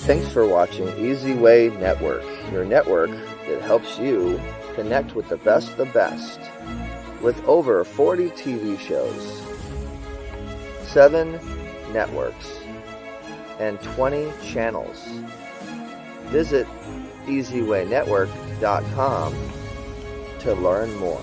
Thanks for watching Easy Way Network, your network that helps you connect with the best. With over 40 TV shows, 7 networks, and 20 channels. Visit EasyWayNetwork.com to learn more.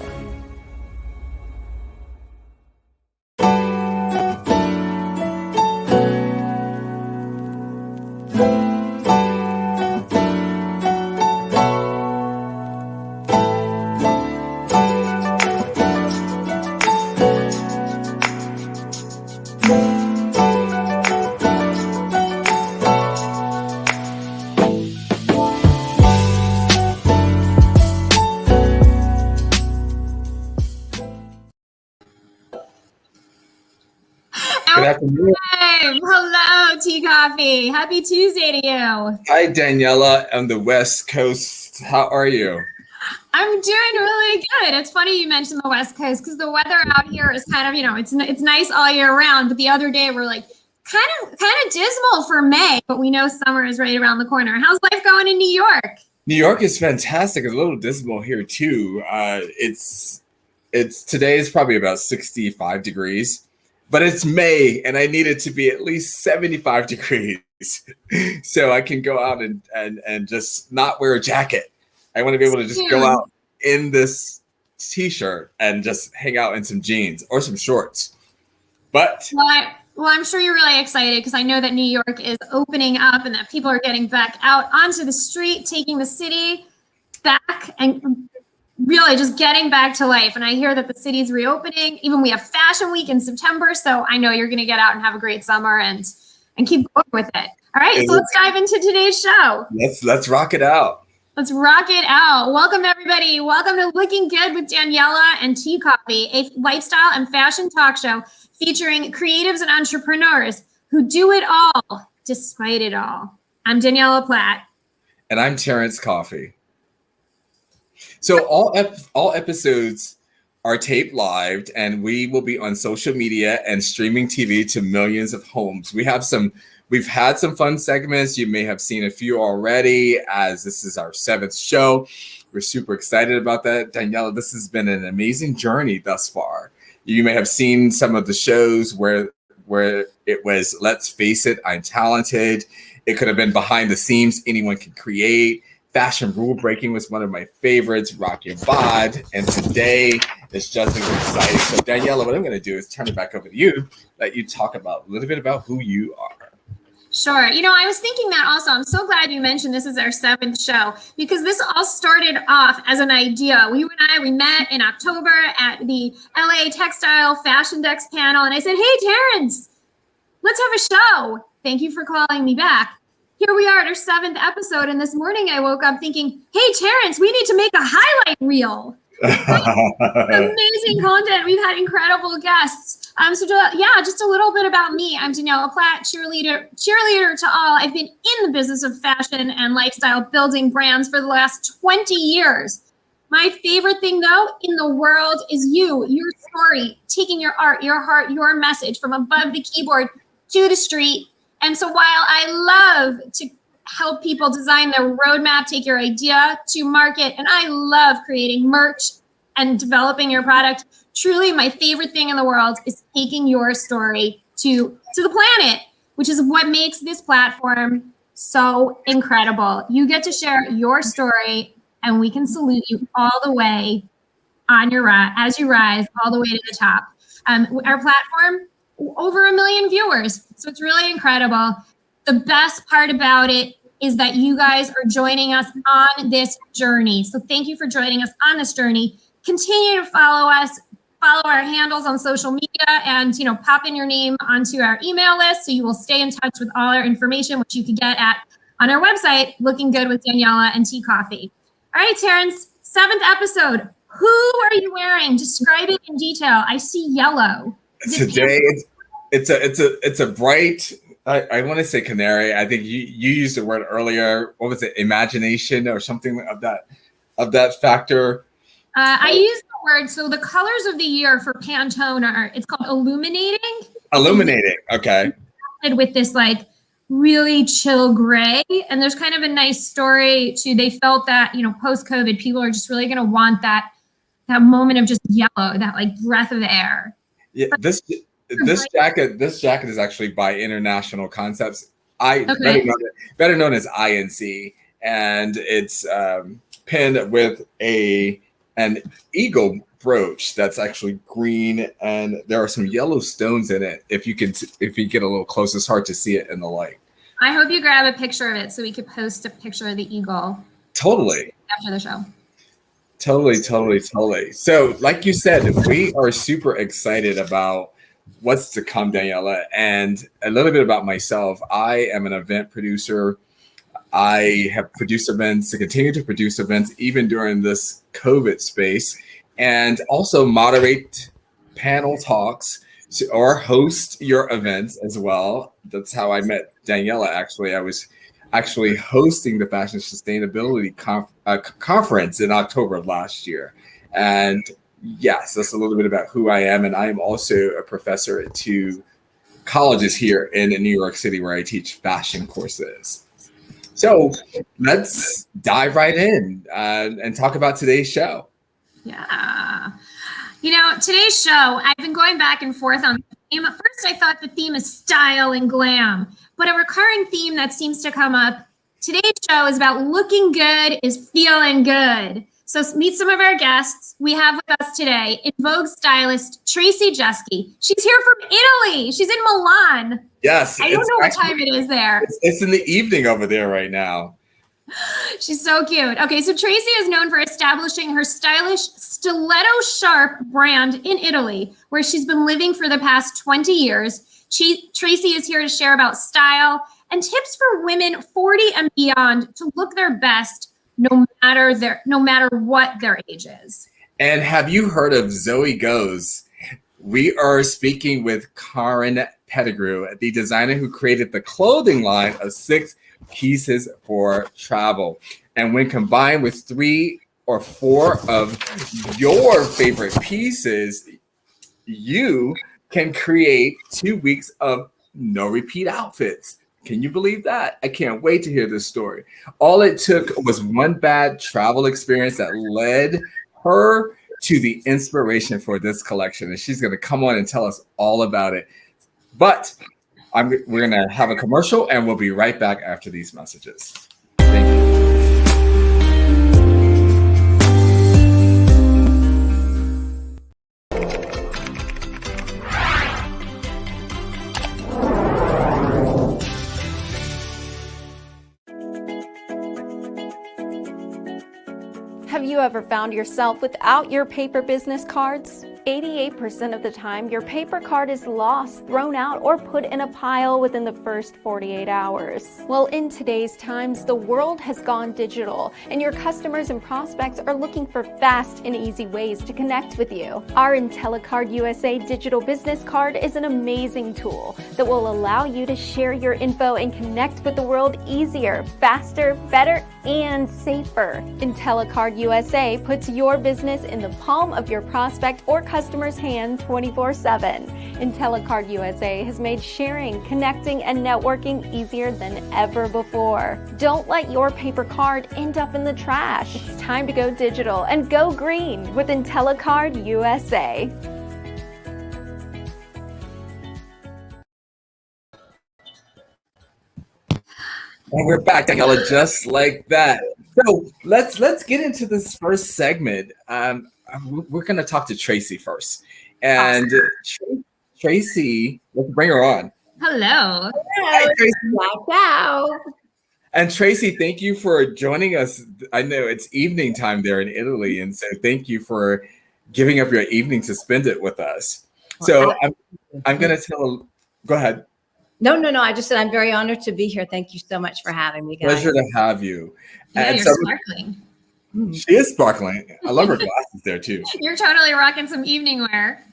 Good afternoon. Hello, Tea Coffee. Happy Tuesday to you. Hi, Daniella on the West Coast. How are you? I'm doing really good. It's funny you mentioned the West Coast because the weather out here is kind of, it's nice all year round. But the other day we're like kind of dismal for May, but we know summer is right around the corner. How's life going in New York? New York is fantastic. It's a little dismal here too. Today is probably about 65 degrees. But it's May, and I need it to be at least 75 degrees so I can go out and just not wear a jacket. I want to be able to just go out in this T-shirt and just hang out in some jeans or some shorts. But well, I'm sure you're really excited because I know that New York is opening up and that people are getting back out onto the street, taking the city back and really just getting back to life. And I hear that the city's reopening. Even we have Fashion Week in September. So I know you're going to get out and have a great summer and keep going with it. All right. So let's dive into today's show. Let's rock it out. Let's rock it out. Welcome, everybody. Welcome to Looking Good with Daniella and Tea Coffee, a lifestyle and fashion talk show featuring creatives and entrepreneurs who do it all despite it all. I'm Daniella Platt. And I'm Terrence Coffee. So all episodes are taped live, and we will be on social media and streaming TV to millions of homes. We've had some fun segments. You may have seen a few already, as this is our 7th show. We're super excited about that. Daniella, this has been an amazing journey thus far. You may have seen some of the shows where it was, let's face it, I'm talented. It could have been behind the scenes, anyone can create. Fashion rule breaking was one of my favorites, Rock Your Bod, and today is just as exciting. So Daniella, what I'm going to do is turn it back over to you, let you talk about a little bit about who you are. Sure. I was thinking that also. I'm so glad you mentioned this is our 7th show because this all started off as an idea. We met in October at the LA Textile Fashion Desk panel, and I said, hey, Terrence, let's have a show. Thank you for calling me back. Here we are at our 7th episode, and this morning I woke up thinking, hey, Terrence, we need to make a highlight reel. Amazing content. We've had incredible guests. Just a little bit about me. I'm Daniella Platt, cheerleader to all. I've been in the business of fashion and lifestyle, building brands for the last 20 years. My favorite thing, though, in the world is your story, taking your art, your heart, your message from above the keyboard to the street. And so while I love to help people design their roadmap, take your idea to market, and I love creating merch and developing your product, truly my favorite thing in the world is taking your story to the planet, which is what makes this platform so incredible. You get to share your story, and we can salute you all the way on your as you rise all the way to the top. Our platform, over 1 million viewers. So it's really incredible. The best part about it is that you guys are joining us on this journey. So thank you for joining us on this journey. Continue to follow us, follow our handles on social media, and pop in your name onto our email list so you will stay in touch with all our information, which you can get on our website, Looking Good with Daniella and Tea Coffee. All right, Terrence, 7th episode. Who are you wearing? Describe it in detail. I see yellow. Today, it's a bright, I want to say canary. I think you used the word earlier. What was it? Imagination or something of that factor. I use the word. So the colors of the year for Pantone it's called illuminating. Illuminating. Okay. With this like really chill gray. And there's kind of a nice story too. They felt that, post-COVID, people are just really going to want that moment of just yellow, that like breath of air. Yeah, this jacket is actually by International Concepts. Better known as INC, and it's pinned with an eagle brooch that's actually green, and there are some yellow stones in it. If you get a little close, it's hard to see it in the light. I hope you grab a picture of it so we could post a picture of the eagle. Totally. After the show. Totally. So, like you said, we are super excited about what's to come, Daniella. And a little bit about myself. I am an event producer. I have produced events, to continue to produce events even during this COVID space, and also moderate panel talks or host your events as well. That's how I met Daniella, actually. I was actually hosting the Fashion Sustainability Conference in October of last year. And yes, that's a little bit about who I am. And I am also a professor at 2 colleges here in New York City where I teach fashion courses. So let's dive right in and talk about today's show. Yeah. Today's show, I've been going back and forth on the theme. At first, I thought the theme is style and glam, but a recurring theme that seems to come up, today's show is about looking good is feeling good. So meet some of our guests. We have with us today in Vogue stylist Traci Jeske. She's here from Italy. She's in Milan. Yes. I don't know what time it is there. It's in the evening over there right now. She's so cute. Okay, so Traci is known for establishing her stylish stiletto-sharp brand in Italy, where she's been living for the past 20 years. Traci is here to share about style and tips for women 40 and beyond to look their best, no matter what their age is. And have you heard of ZoeGoes? We are speaking with Karyn Pettigrew, the designer who created the clothing line of 6 pieces for travel. And when combined with 3 or 4 of your favorite pieces, you can create 2 weeks of no repeat outfits. Can you believe that? I can't wait to hear this story. All it took was one bad travel experience that led her to the inspiration for this collection. And she's going to come on and tell us all about it. But we're going to have a commercial and we'll be right back after these messages. Thank you. Have you ever found yourself without your paper business cards? 88% of the time, your paper card is lost, thrown out, or put in a pile within the first 48 hours. Well, in today's times, the world has gone digital, and your customers and prospects are looking for fast and easy ways to connect with you. Our IntelliCard USA digital business card is an amazing tool that will allow you to share your info and connect with the world easier, faster, better, and safer. IntelliCard USA puts your business in the palm of your prospect or customer's hand 24/7. IntelliCard USA has made sharing, connecting, and networking easier than ever before. Don't let your paper card end up in the trash. It's time to go digital and go green with IntelliCard USA. And we're back, Daniella, just like that. So let's get into this first segment. We're going to talk to Traci first. And Traci, let's bring her on. Hello. Hi, Traci. Wow. And Traci, thank you for joining us. I know it's evening time there in Italy, and so thank you for giving up your evening to spend it with us. So I'm going to go ahead. No. I just said I'm very honored to be here. Thank you so much for having me, guys. Pleasure to have you. Yeah, and you're so, sparkling. She is sparkling. I love her glasses there too. You're totally rocking some evening wear.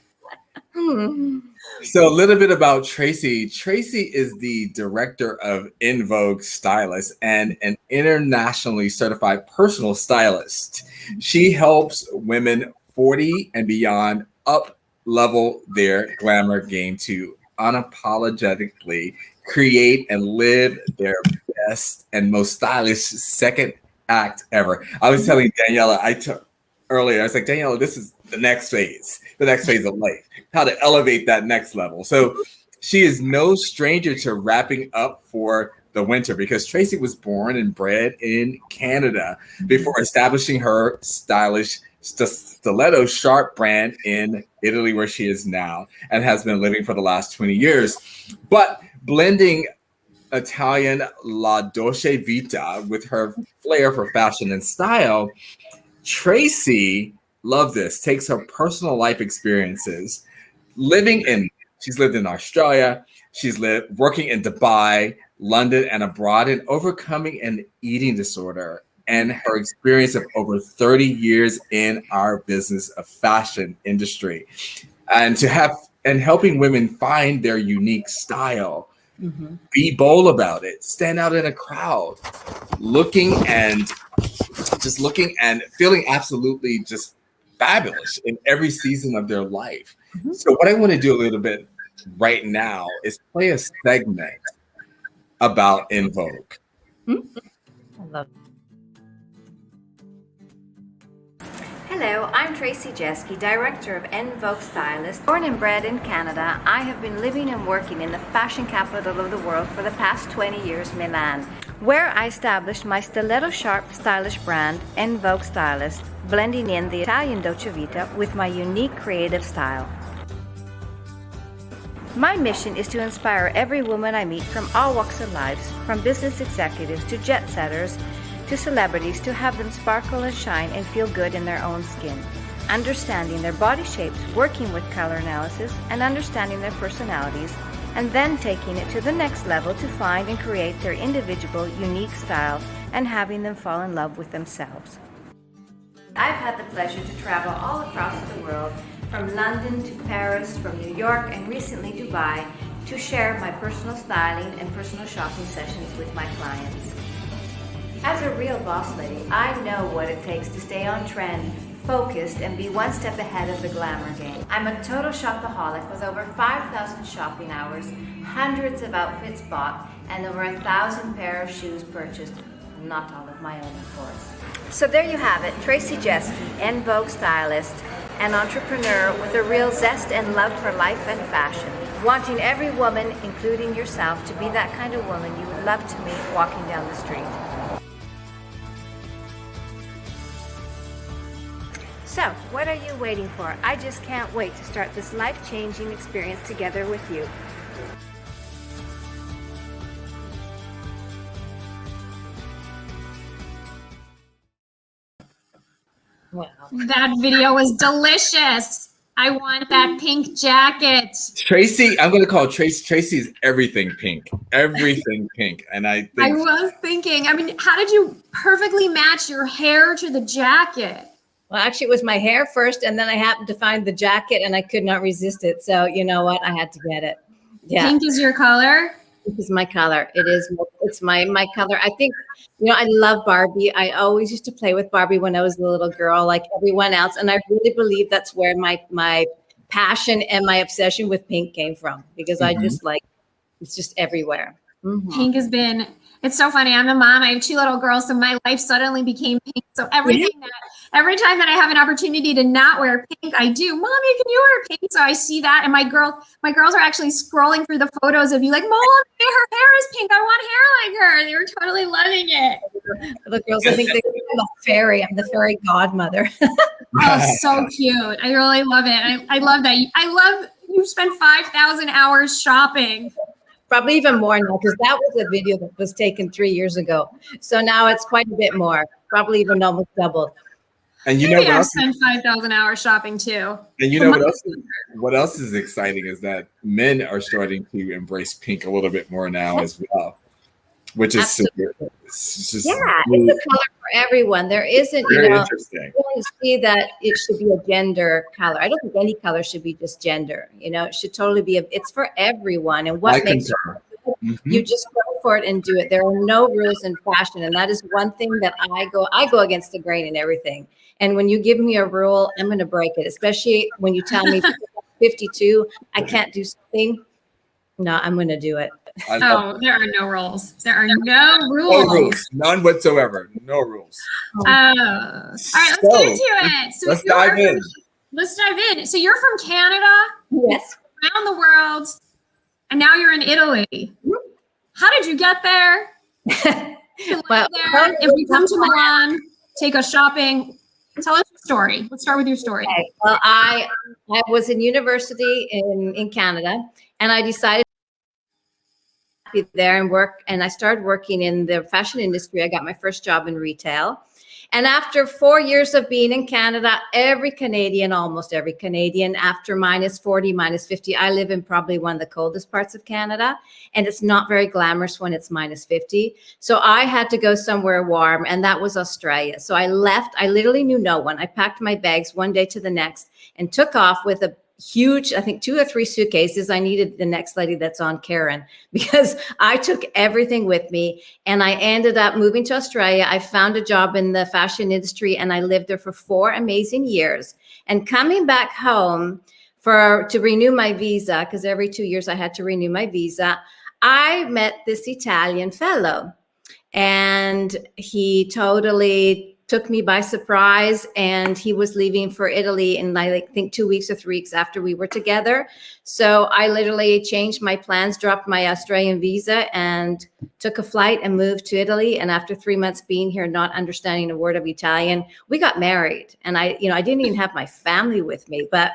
So a little bit about Traci. Traci is the director of In Vogue Stylist and an internationally certified personal stylist. She helps women 40 and beyond up level their glamour game to unapologetically create and live their best and most stylish second act ever. I was telling Daniella, earlier, I was like, Daniella, this is the next phase of life, how to elevate that next level. So she is no stranger to wrapping up for the winter, because Traci was born and bred in Canada before establishing her stylish stiletto-sharp brand in Italy, where she is now and has been living for the last 20 years. But blending Italian La Dolce Vita with her flair for fashion and style, Traci, love this, takes her personal life experiences, she's lived in Australia, she's working in Dubai, London, and abroad, and overcoming an eating disorder, and her experience of over 30 years in our business of fashion industry, and helping women find their unique style. Be bold about it, stand out in a crowd, looking and feeling absolutely just fabulous in every season of their life. So what I want to do a little bit right now is play a segment about In Vogue. I love it. Hello, I'm Traci Jeske, Director of Vogue Stylist. Born and bred in Canada, I have been living and working in the fashion capital of the world for the past 20 years, Milan, where I established my stiletto-sharp stylish brand, Vogue Stylist, blending in the Italian Dolce Vita with my unique creative style. My mission is to inspire every woman I meet from all walks of life, from business executives to jet setters to celebrities, to have them sparkle and shine and feel good in their own skin. Understanding their body shapes, working with color analysis, and understanding their personalities, and then taking it to the next level to find and create their individual, unique style, and having them fall in love with themselves. I've had the pleasure to travel all across the world, from London to Paris, from New York, and recently Dubai, to share my personal styling and personal shopping sessions with my clients. As a real boss lady, I know what it takes to stay on trend, focused, and be one step ahead of the glamour game. I'm a total shopaholic with over 5,000 shopping hours, hundreds of outfits bought, and over 1,000 pair of shoes purchased. Not all of my own, of course. So there you have it, Traci Jeske, Vogue Stylist, an entrepreneur with a real zest and love for life and fashion, wanting every woman, including yourself, to be that kind of woman you would love to meet walking down the street. So, what are you waiting for? I just can't wait to start this life-changing experience together with you. Wow. That video was delicious. I want that pink jacket. Traci, I'm going to call Traci is everything pink. Everything pink. And I was thinking, how did you perfectly match your hair to the jacket? Well, actually, it was my hair first, and then I happened to find the jacket, and I could not resist it. So, you know what? I had to get it. Yeah. Pink is your color? Pink is my color. It's my color. I think, I love Barbie. I always used to play with Barbie when I was a little girl, like everyone else. And I really believe that's where my passion and my obsession with pink came from, because I just it's just everywhere. Pink has been, it's so funny. I'm a mom. I have 2 little girls, so my life suddenly became pink. So every time that I have an opportunity to not wear pink, I do. Mommy, can you wear pink? So I see that, and my girls are actually scrolling through the photos of you, like, Mom, her hair is pink. I want hair like her. They were totally loving it. The girls, I think I'm a fairy. I'm the fairy godmother. Oh, so cute. I really love it. I love that. I love you spent 5,000 hours shopping. Probably even more now, because that was a video that was taken 3 years ago. So now it's quite a bit more, probably even almost doubled. And Maybe I've spent 5,000 hours shopping too. And what else is exciting is that men are starting to embrace pink a little bit more now as well, which is super. It's a color for everyone. There isn't, interesting. You see that it should be a gender color. I don't think any color should be just gender. It should totally be it's for everyone. And what makes you just go for it and do it. There are no rules in fashion, and that is one thing that I go against the grain in everything. And when you give me a rule, I'm going to break it. Especially when you tell me 52, I can't do something. No, I'm going to do it. Oh, there are no rules. There are no rules. No rules. None whatsoever. No rules. All right, let's get into it. So let's dive in. Let's dive in. So you're from Canada. Yes. Around the world. And now you're in Italy. How did you get there? Well, if we come to Milan, take us shopping. Tell us your story. Let's start with your story. Okay. Well, I was in university in Canada, and I decided to be there and work. And I started working in the fashion industry. I got my first job in retail. And after 4 years of being in Canada, almost every Canadian, after -40, -50, I live in probably one of the coldest parts of Canada, and it's not very glamorous when it's -50. So I had to go somewhere warm, and that was Australia. So I left. I literally knew no one. I packed my bags one day to the next and took off with a huge, I think 2 or 3 suitcases. I needed the next lady that's on, Karyn, because I took everything with me, and I ended up moving to Australia. I found a job in the fashion industry, and I lived there for 4 amazing years. And coming back home to renew my visa, because every 2 years I had to renew my visa, I met this Italian fellow, and he totally took me by surprise, and he was leaving for Italy in I think 2 weeks or 3 weeks after we were together. So I literally changed my plans, dropped my Australian visa, and took a flight and moved to Italy. And after 3 months being here, not understanding a word of Italian, we got married. And I didn't even have my family with me, but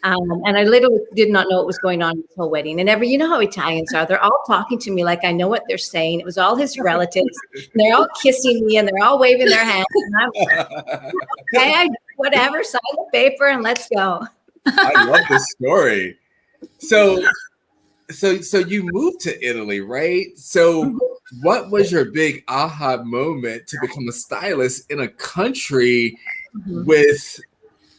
and I literally did not know what was going on in this whole wedding. And you know how Italians are. They're all talking to me like I know what they're saying. It was all his relatives. They're all kissing me, and they're all waving their hands. And I'm like, okay, whatever, sign the paper and let's go. I love this story. So you moved to Italy, right? So what was your big aha moment to become a stylist in a country with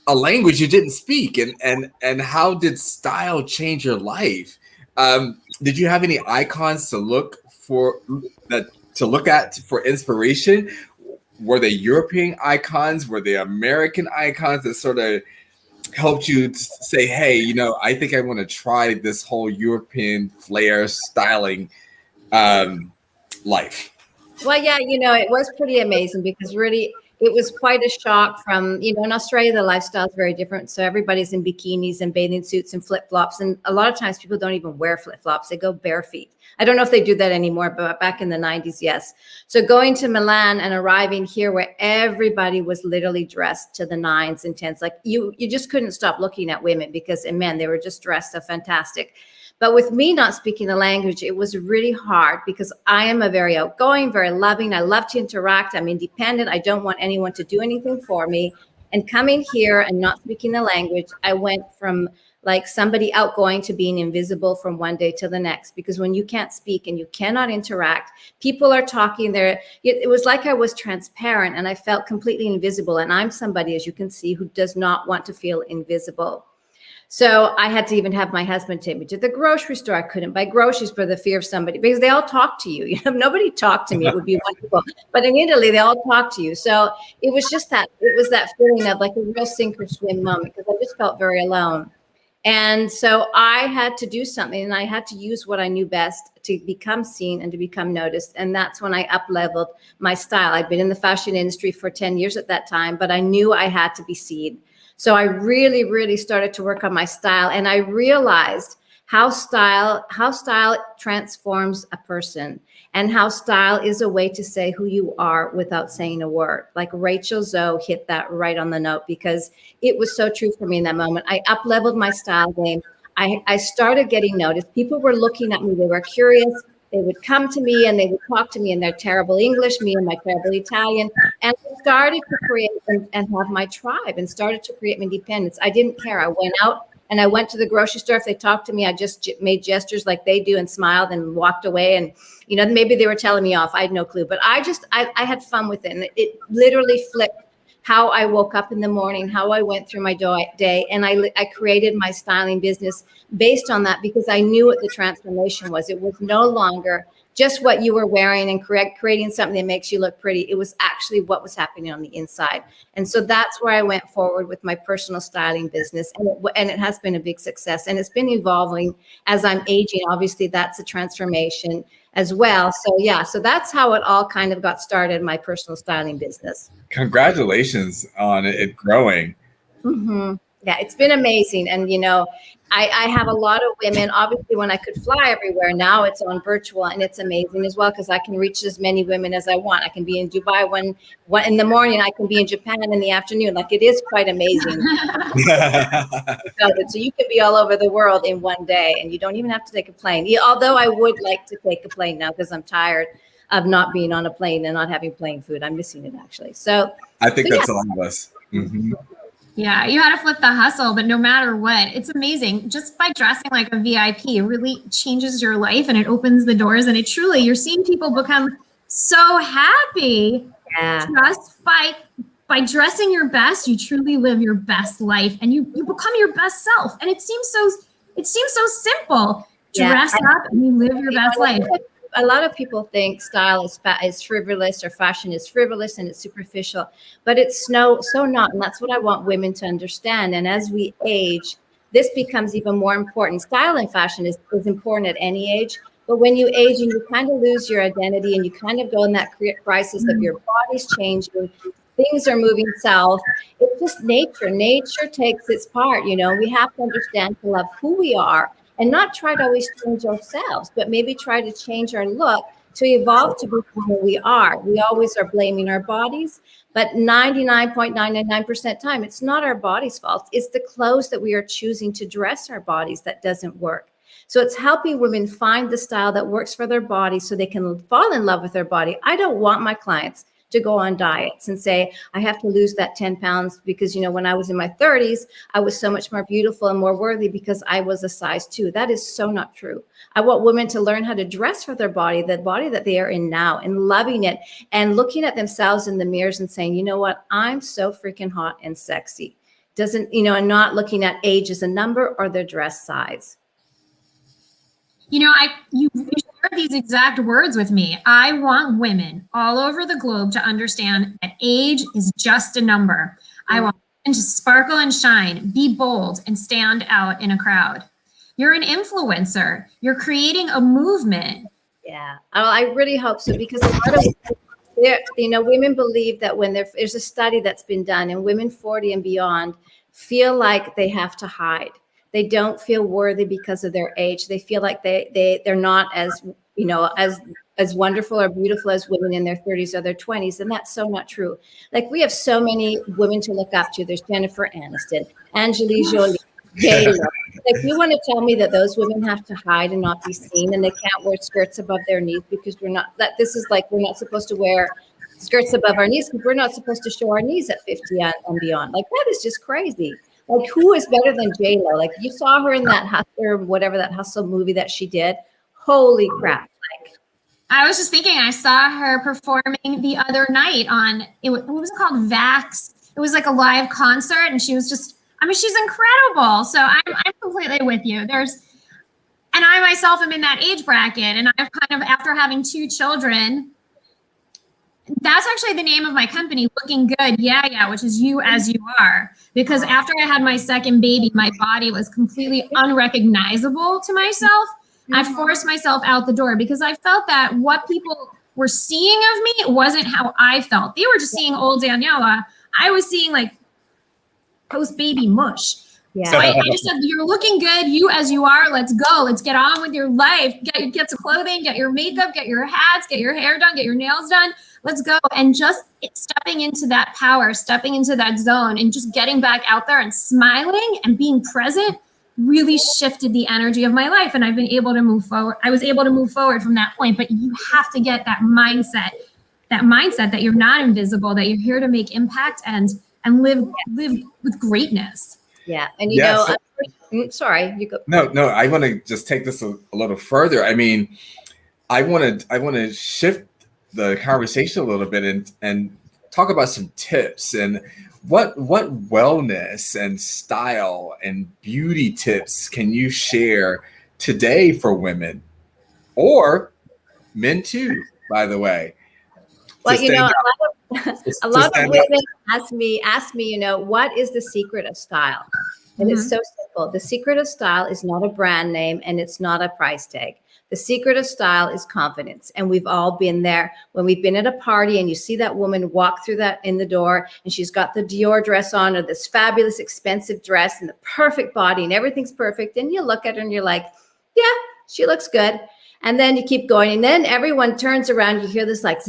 a language you didn't speak, and how did style change your life? Did you have any icons to look at for inspiration? Were they European icons? Were they American icons that sort of helped you to say, hey, I think I want to try this whole European flair styling life? Well, yeah, it was pretty amazing, because really it was quite a shock from, in Australia, the lifestyle is very different. So everybody's in bikinis and bathing suits and flip-flops. And a lot of times people don't even wear flip-flops. They go bare feet. I don't know if they do that anymore, but back in the 90s, yes. So going to Milan and arriving here where everybody was literally dressed to the nines and tens, like you just couldn't stop looking at women and men, they were just dressed so fantastic. But with me not speaking the language, it was really hard, because I am a very outgoing, very loving. I love to interact. I'm independent. I don't want anyone to do anything for me. And coming here and not speaking the language, I went from like somebody outgoing to being invisible from one day to the next. Because when you can't speak and you cannot interact, people are talking there. It was like I was transparent, and I felt completely invisible. And I'm somebody, as you can see, who does not want to feel invisible. So I had to even have my husband take me to the grocery store. I couldn't buy groceries for the fear of somebody, because they all talk to you. If nobody talked to me, it would be wonderful. But in Italy, they all talk to you. So it was just that feeling of like a real sink or swim moment, because I just felt very alone. And so I had to do something, and I had to use what I knew best to become seen and to become noticed. And that's when I up-leveled my style. I'd been in the fashion industry for 10 years at that time, but I knew I had to be seen. So I really, really started to work on my style, and I realized how style transforms a person, and how style is a way to say who you are without saying a word. Like Rachel Zoe hit that right on the note, because it was so true for me in that moment. I up-leveled my style game. I started getting noticed. People were looking at me. They were curious. They would come to me and they would talk to me in their terrible English, me and my terrible Italian. And I started to create and have my tribe, and started to create my independence. I didn't care. I went out and I went to the grocery store. If they talked to me, I just made gestures like they do and smiled and walked away. And, maybe they were telling me off. I had no clue. But I had fun with it. And it literally flipped how I woke up in the morning, how I went through my day. And I created my styling business based on that, because I knew what the transformation was. It was no longer just what you were wearing and creating something that makes you look pretty. It was actually what was happening on the inside. And so that's where I went forward with my personal styling business. And it has been a big success. And it's been evolving as I'm aging. Obviously, that's a transformation as well. So yeah, so that's how it all kind of got started, my personal styling business. Congratulations on it growing. Mm-hmm. Yeah, it's been amazing. And, you know, I have a lot of women, obviously, when I could fly everywhere. Now it's on virtual, and it's amazing as well, because I can reach as many women as I want. I can be in Dubai one in the morning. I can be in Japan in the afternoon. Like, it is quite amazing. So you can be all over the world in one day, and you don't even have to take a plane. Although I would like to take a plane now, because I'm tired of not being on a plane and not having plane food. I'm missing it, actually. So I think that's a lot of us. Mm-hmm. Yeah, you had to flip the hustle, but no matter what, it's amazing. Just by dressing like a VIP, it really changes your life and it opens the doors. And it truly, you're seeing people become so happy just by dressing your best. You truly live your best life and you become your best self. And it seems so simple. Dress up and you live your best life. A lot of people think style is frivolous, or fashion is frivolous and it's superficial, but it's so not. And that's what I want women to understand. And as we age, this becomes even more important. Style and fashion is important at any age, but when you age and you kind of lose your identity and you kind of go in that crisis of your body's changing, things are moving south. It's just nature. Nature takes its part. You know, we have to understand to love who we are, and not try to always change ourselves, but maybe try to change our look to evolve to be who we are. We always are blaming our bodies, but 99.999% time, it's not our body's fault. It's the clothes that we are choosing to dress our bodies that doesn't work. So it's helping women find the style that works for their body so they can fall in love with their body. I don't want my clients to go on diets and say, I have to lose that 10 pounds because, you know, when I was in my 30s, I was so much more beautiful and more worthy because I was a size 2. That is so not true. I want women to learn how to dress for their body, the body that they are in now, and loving it and looking at themselves in the mirrors and saying, you know what, I'm so freaking hot and sexy. Doesn't, you know, and not looking at age as a number or their dress size. You know, you shared these exact words with me. I want women all over the globe to understand that age is just a number. I want women to sparkle and shine, be bold, and stand out in a crowd. You're an influencer. You're creating a movement. Yeah, I really hope so, because a lot of women believe that when there's a study that's been done, and women 40 and beyond feel like they have to hide. They don't feel worthy because of their age. They feel like they're not as, you know, as wonderful or beautiful as women in their 30s or their 20s. And that's so not true. Like, we have so many women to look up to. There's Jennifer Aniston, Angelina Jolie, J-Lo. Like, you want to tell me that those women have to hide and not be seen, and they can't wear skirts above their knees because we're not supposed to wear skirts above our knees because we're not supposed to show our knees at 50 and beyond. Like, that is just crazy. Like, who is better than J-Lo? Like, you saw her in that Hustler, whatever that Hustle movie that she did. Holy crap. Like, I was just thinking, I saw her performing the other night on, what was it called? Vax. It was like a live concert, and she was just, I mean, she's incredible. So I'm completely with you. And I myself am in that age bracket, and I've kind of, after having 2 children, that's actually the name of my company, Looking Good, yeah, which is you as you are. Because after I had my second baby, my body was completely unrecognizable to myself. I forced myself out the door because I felt that what people were seeing of me wasn't how I felt. They were just seeing old Daniella. I was seeing like post-baby mush. Yeah. So I just said, you're looking good, you as you are. Let's go. Let's get on with your life. Get some clothing, get your makeup, get your hats, get your hair done, get your nails done. Let's go. And just stepping into that power, stepping into that zone, and just getting back out there and smiling and being present really shifted the energy of my life. And I've been able to move forward. I was able to move forward from that point. But you have to get that mindset that you're not invisible, that you're here to make impact and live with greatness. Yeah. And you know, sorry, you go. No, I want to just take this a little further. I mean, I want to shift the conversation a little bit and talk about some tips and what wellness and style and beauty tips can you share today for women, or men too, by the way. Well, you know, a lot of women ask me, you know, what is the secret of style? And it's so simple. The secret of style is not a brand name and it's not a price tag. The secret of style is confidence. And we've all been there when we've been at a party and you see that woman walk through that in the door and she's got the Dior dress on or this fabulous expensive dress and the perfect body and everything's perfect. And you look at her and you're like, yeah, she looks good. And then you keep going. And then everyone turns around. You hear this like,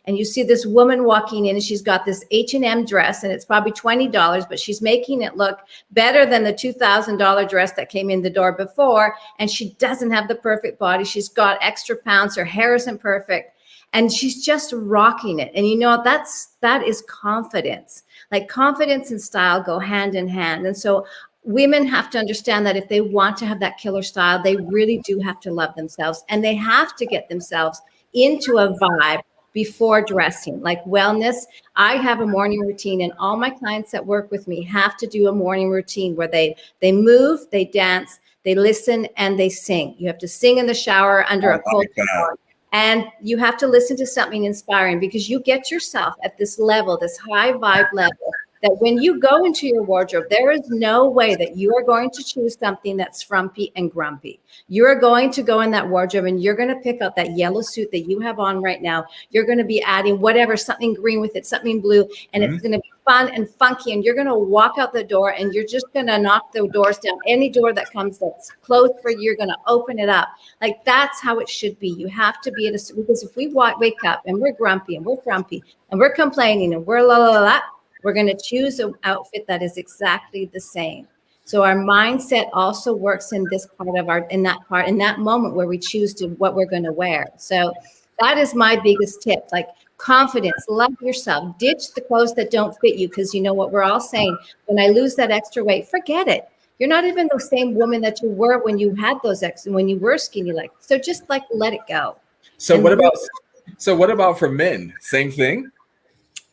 and you see this woman walking in and she's got this H&M dress and it's probably $20, but she's making it look better than the $2,000 dress that came in the door before. And she doesn't have the perfect body. She's got extra pounds. Her hair isn't perfect. And she's just rocking it. And you know, that is confidence. Like confidence and style go hand in hand. And so women have to understand that if they want to have that killer style, they really do have to love themselves and they have to get themselves into a vibe before dressing, like wellness. I have a morning routine and all my clients that work with me have to do a morning routine where they move, they dance, they listen, and they sing. You have to sing in the shower under a cold shower. And you have to listen to something inspiring because you get yourself at this level, this high vibe level, that when you go into your wardrobe, there is no way that you are going to choose something that's frumpy and grumpy. You are going to go in that wardrobe and you're going to pick out that yellow suit that you have on right now. You're going to be adding whatever, something green with it, something blue, and it's going to be fun and funky. And you're going to walk out the door and you're just going to knock the doors down. Any door that comes that's closed for you, you're going to open it up. Like that's how it should be. You have to be because if we wake up and we're grumpy and we're frumpy and we're complaining and we're la la la la, we're going to choose an outfit that is exactly the same. So our mindset also works in this part of in that moment where we choose what we're going to wear. So that is my biggest tip, like confidence, love yourself, ditch the clothes that don't fit you. Because you know what we're all saying, when I lose that extra weight, forget it. You're not even the same woman that you were when you had those when you were skinny, so just like let it go. So what about for men? Same thing?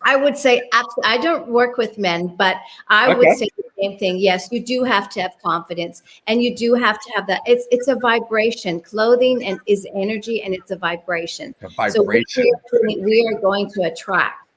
I would say absolutely. I don't work with men, but I would say the same thing. Yes, you do have to have confidence and you do have to have that. It's a vibration. Clothing is energy and it's a vibration. So we are going to attract,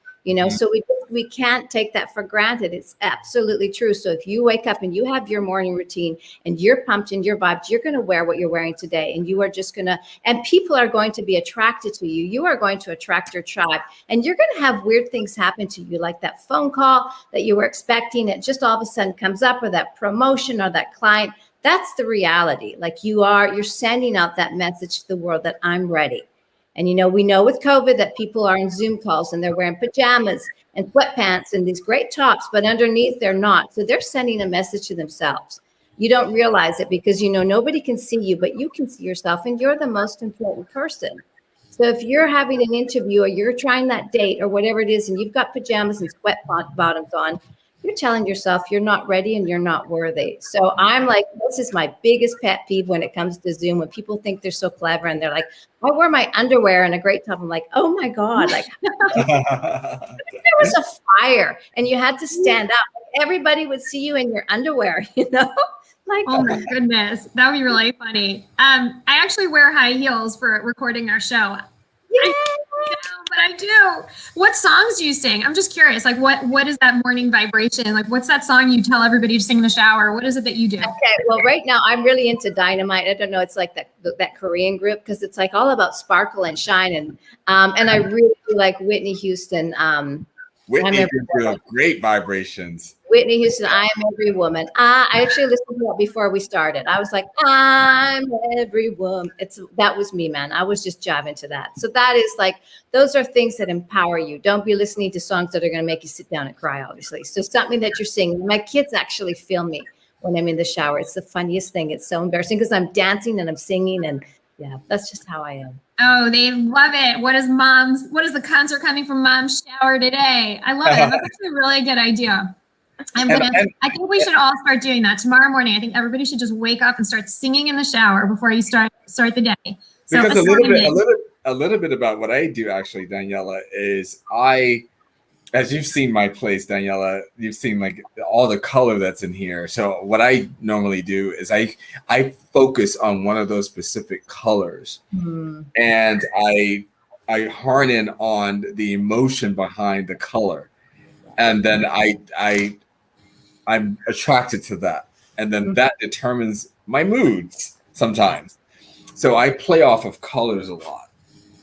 so we can't take that for granted. It's absolutely true. So if you wake up and you have your morning routine and you're pumped in your vibes, you're going to wear what you're wearing today. And you are just going to, and people are going to be attracted to you. You are going to attract your tribe and you're going to have weird things happen to you. Like that phone call that you were expecting, it just all of a sudden comes up, or that promotion or that client. That's the reality. Like you're sending out that message to the world that I'm ready. And, we know with COVID that people are in Zoom calls and they're wearing pajamas and sweatpants and these great tops, but underneath they're not. So they're sending a message to themselves. You don't realize it because, nobody can see you, but you can see yourself and you're the most important person. So if you're having an interview or you're trying that date or whatever it is, and you've got pajamas and sweat bottoms on, you're telling yourself you're not ready and you're not worthy. So I'm like, this is my biggest pet peeve when it comes to Zoom, when people think they're so clever and they're like, I wear my underwear and a great top. I'm like, oh my God, like there was a fire and you had to stand up. Everybody would see you in your underwear, Like, oh my goodness, that would be really funny. I actually wear high heels for recording our show. Yeah. But I do. What songs do you sing? I'm just curious. Like, what is that morning vibration? Like, what's that song you tell everybody to sing in the shower? What is it that you do? Okay, well, right now I'm really into Dynamite. I don't know. It's like that Korean group because it's like all about sparkle and shine, and I really do like Whitney Houston. Whitney Houston, great vibrations. Whitney Houston, I Am Every Woman. I actually listened to that before we started. I was like, I'm every woman. That was me, man. I was just jiving to that. So that is like, those are things that empower you. Don't be listening to songs that are going to make you sit down and cry, obviously. So something that you're singing. My kids actually film me when I'm in the shower. It's the funniest thing. It's so embarrassing because I'm dancing and I'm singing, and yeah, that's just how I am. Oh, they love it. What is the concert coming from Mom's shower today? I love it. That's actually a really good idea. I think we should all start doing that tomorrow morning. I think everybody should just wake up and start singing in the shower before you start the day. So because a little bit about what I do actually, Daniella, is I as you've seen my place, Daniella, you've seen like all the color that's in here. So what I normally do is I focus on one of those specific colors, and I hone in on the emotion behind the color, and then I'm attracted to that, and then that determines my moods sometimes. So I play off of colors a lot.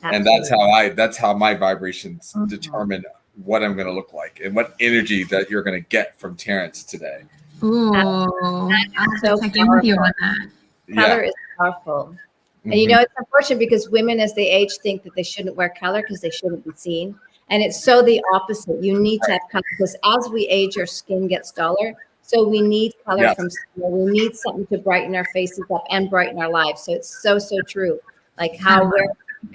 Absolutely. And that's how my vibrations determine what I'm going to look like and what energy that you're going to get from Terrence today. Ooh, I'll have to check in with you on that. Color is powerful. And you know, it's unfortunate because women as they age think that they shouldn't wear color because they shouldn't be seen. And it's so the opposite. You need to have color because as we age, our skin gets duller. So we need color from somewhere. We need something to brighten our faces up and brighten our lives. So it's so, so true. Like how we're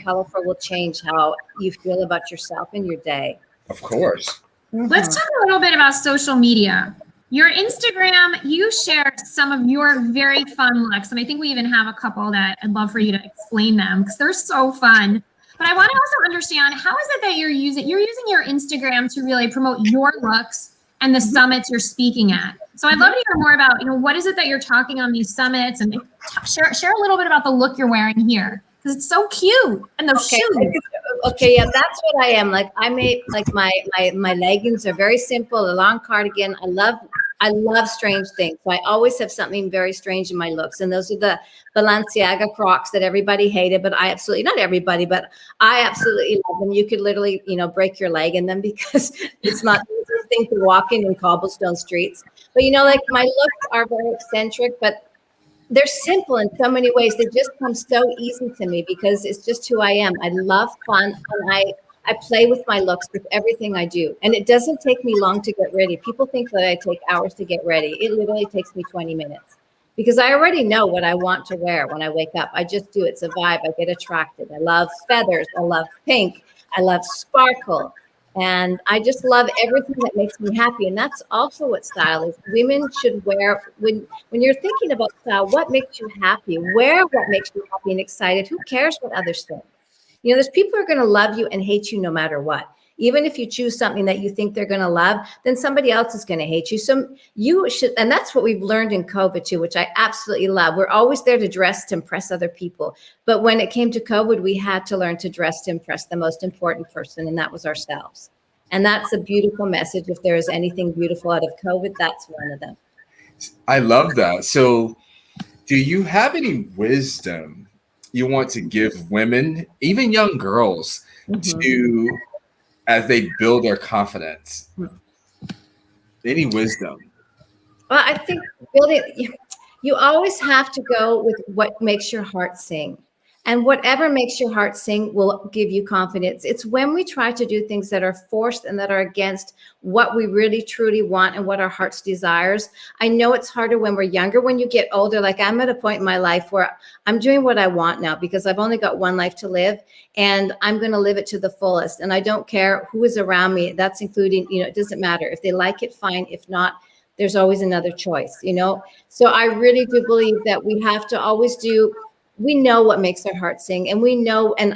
colorful will change how you feel about yourself and your day. Of course. Let's talk a little bit about social media. Your Instagram, you share some of your very fun looks. And I think we even have a couple that I'd love for you to explain them because they're so fun. But I want to also understand, how is it that you're using your Instagram to really promote your looks and the summits you're speaking at? So I'd love to hear more about, what is it that you're talking on these summits, and share a little bit about the look you're wearing here. Because it's so cute, and those shoes. Okay, yeah, that's what I am. Like I made like my leggings are very simple, a long cardigan. I love strange things. So I always have something very strange in my looks. And those are the Balenciaga Crocs that everybody hated, but I absolutely, not everybody, but I absolutely love them. You could literally, break your leg in them because it's not the easiest thing to walk in cobblestone streets. But like my looks are very eccentric, but they're simple in so many ways. They just come so easy to me because it's just who I am. I love fun, and I play with my looks with everything I do. And it doesn't take me long to get ready. People think that I take hours to get ready. It literally takes me 20 minutes because I already know what I want to wear when I wake up. I just do. It's a vibe. I get attracted. I love feathers. I love pink. I love sparkle. And I just love everything that makes me happy. And that's also what style is. Women should wear, when you're thinking about style, what makes you happy? Wear what makes you happy and excited. Who cares what others think? There's people who are going to love you and hate you no matter what. Even if you choose something that you think they're going to love, then somebody else is going to hate you. So you should, and that's what we've learned in COVID too, which I absolutely love. We're always there to dress to impress other people. But when it came to COVID, we had to learn to dress to impress the most important person, and that was ourselves. And that's a beautiful message. If there is anything beautiful out of COVID, that's one of them. I love that. So do you have any wisdom you want to give women, even young girls, to as they build their confidence? Any wisdom? Well, I think you always have to go with what makes your heart sing. And whatever makes your heart sing will give you confidence. It's when we try to do things that are forced and that are against what we really truly want and what our heart's desires. I know it's harder when we're younger. When you get older, like I'm at a point in my life where I'm doing what I want now because I've only got one life to live, and I'm going to live it to the fullest. And I don't care who is around me. That's including, it doesn't matter. If they like it, fine. If not, there's always another choice, So I really do believe that we have to always do. We know what makes our heart sing, and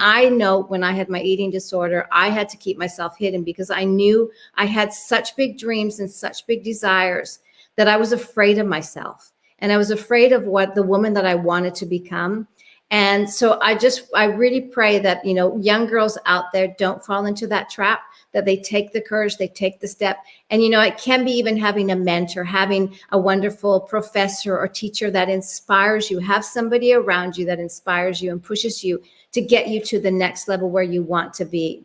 I know when I had my eating disorder, I had to keep myself hidden because I knew I had such big dreams and such big desires that I was afraid of myself, and I was afraid of what the woman that I wanted to become. And so I really pray that, young girls out there don't fall into that trap, that they take the courage, they take the step. And, it can be even having a mentor, having a wonderful professor or teacher that inspires you, have somebody around you that inspires you and pushes you to get you to the next level where you want to be.